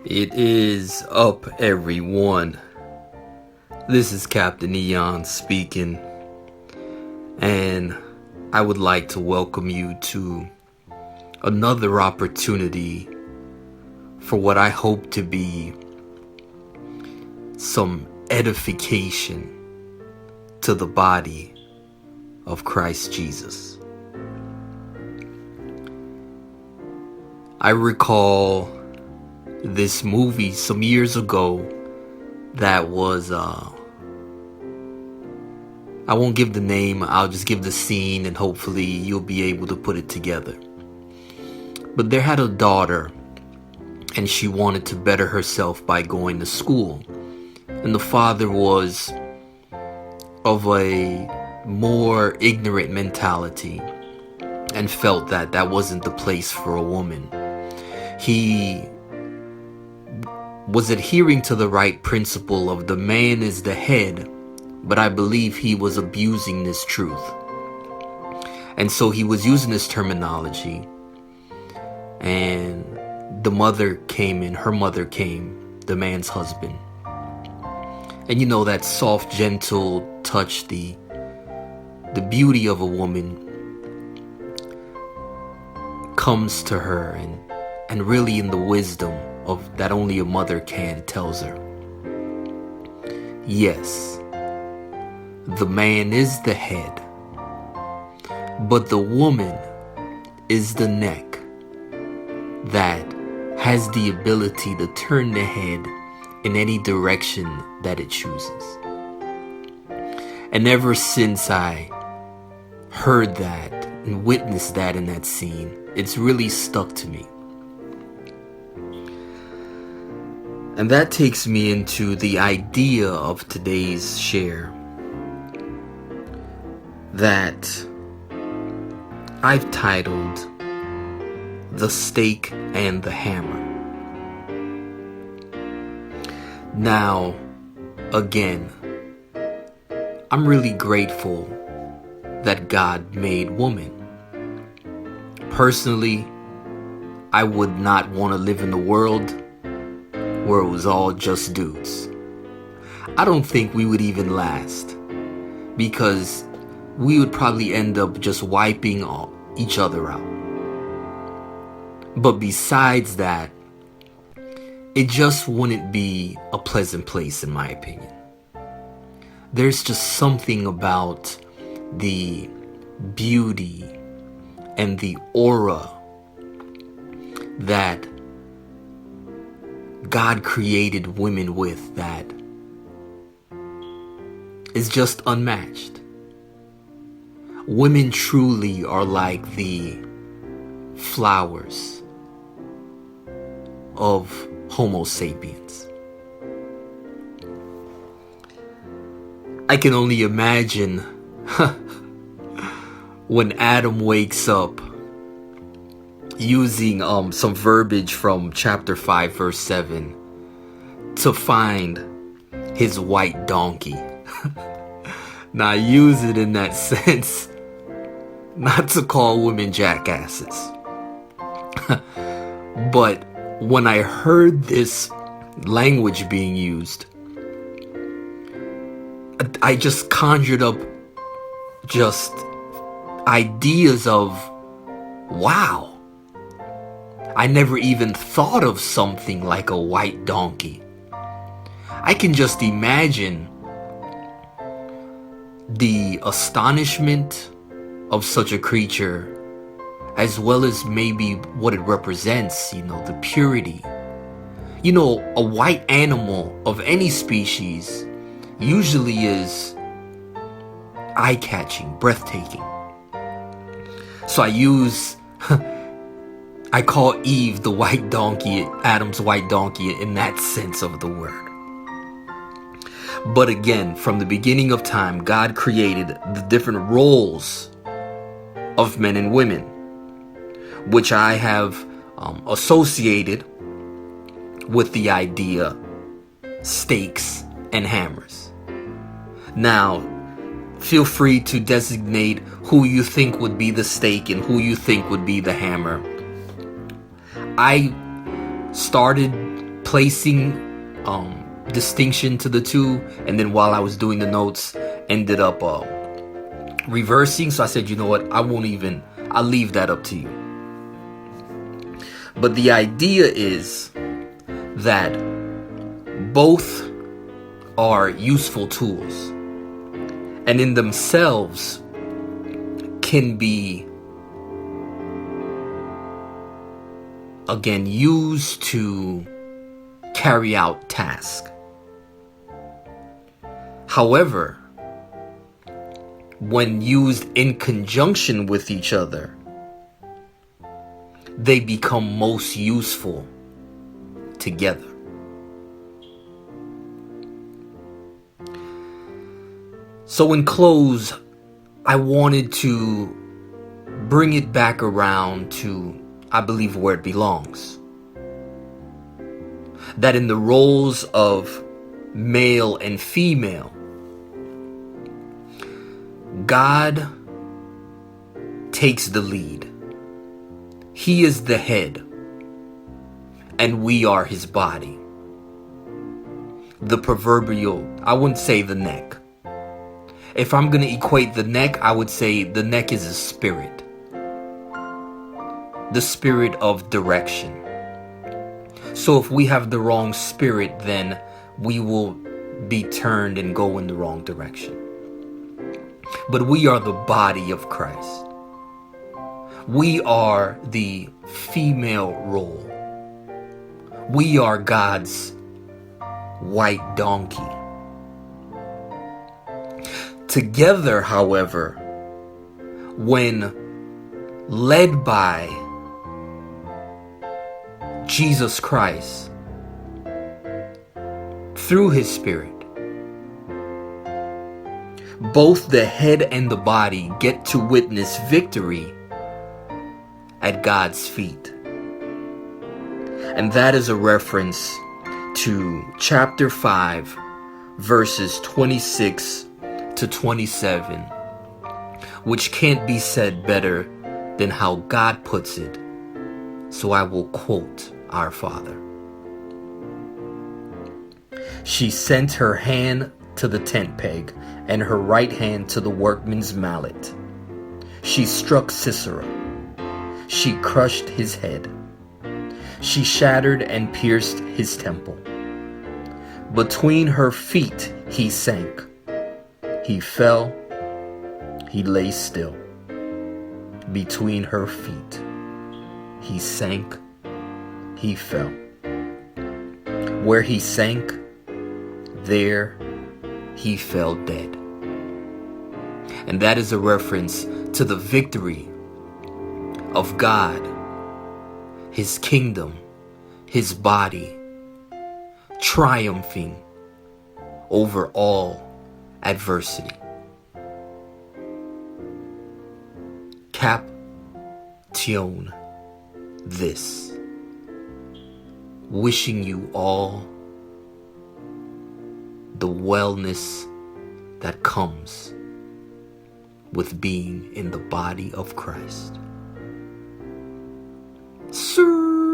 It is up, everyone. This is Captain Eon speaking, and I would like to welcome you to another opportunity for what I hope to be some edification to the body of Christ Jesus. I recall this movie some years ago that was, I won't give the name, I'll just give the scene and hopefully you'll be able to put it together. But there had a daughter and she wanted to better herself by going to school. And the father was of a more ignorant mentality and felt that that wasn't the place for a woman. He was adhering to the right principle of the man is the head, but I believe he was abusing this truth. And so he was using this terminology, and the mother came in, her mother came, the man's husband. And you know that soft, gentle touch, the beauty of a woman comes to her, and really in the wisdom of that only a mother can, tells her, yes, the man is the head, but the woman is the neck that has the ability to turn the head in any direction that it chooses. And ever since I heard that and witnessed that in that scene, it's really stuck to me. And that takes me into the idea of today's share that I've titled The Stake and the Hammer. Now, again, I'm really grateful that God made woman. Personally, I would not want to live in a world where it was all just dudes. I don't think we would even last, because we would probably end up just wiping each other out. But besides that, it just wouldn't be a pleasant place, in my opinion. There's just something about the beauty and the aura that God created women with that is just unmatched. Women truly are like the flowers of Homo sapiens. I can only imagine when Adam wakes up using some verbiage from chapter 5 verse 7 to find his white donkey. Now I use it in that sense not to call women jackasses, but when I heard this language being used, I just conjured up just ideas of, wow, I never even thought of something like a white donkey. I can just imagine the astonishment of such a creature, as well as maybe what it represents, the purity. A white animal of any species usually is eye-catching, breathtaking. So I call Eve the white donkey, Adam's white donkey, in that sense of the word. But again, from the beginning of time, God created the different roles of men and women, which I have associated with the idea stakes and hammers. Now, feel free to designate who you think would be the stake and who you think would be the hammer. I started placing distinction to the two, and then while I was doing the notes, ended up reversing. So I said, you know what, I'll leave that up to you. But the idea is that both are useful tools, and in themselves can be, again, used to carry out tasks. However, when used in conjunction with each other, they become most useful together. So in close, I wanted to bring it back around to, I believe, where it belongs. That in the roles of male and female, God takes the lead. He is the head, and we are his body. The proverbial, I wouldn't say the neck. If I'm going to equate the neck, I would say the neck is a spirit. The spirit of direction. So if we have the wrong spirit, then we will be turned and go in the wrong direction. But we are the body of Christ. We are the female role. We are God's white donkey. Together, however, when led by Jesus Christ through his Spirit, both the head and the body get to witness victory at God's feet. And that is a reference to chapter 5, verses 26 to 27, which can't be said better than how God puts it. So I will quote our Father. She sent her hand to the tent peg and her right hand to the workman's mallet. She struck Sisera. She crushed his head. She shattered and pierced his temple. Between her feet he sank. He fell. He lay still. Between her feet he sank. He fell. Where he sank, there he fell dead. And that is a reference to the victory of God, his kingdom, his body, triumphing over all adversity. Caption this. Wishing you all the wellness that comes with being in the body of Christ. Sir.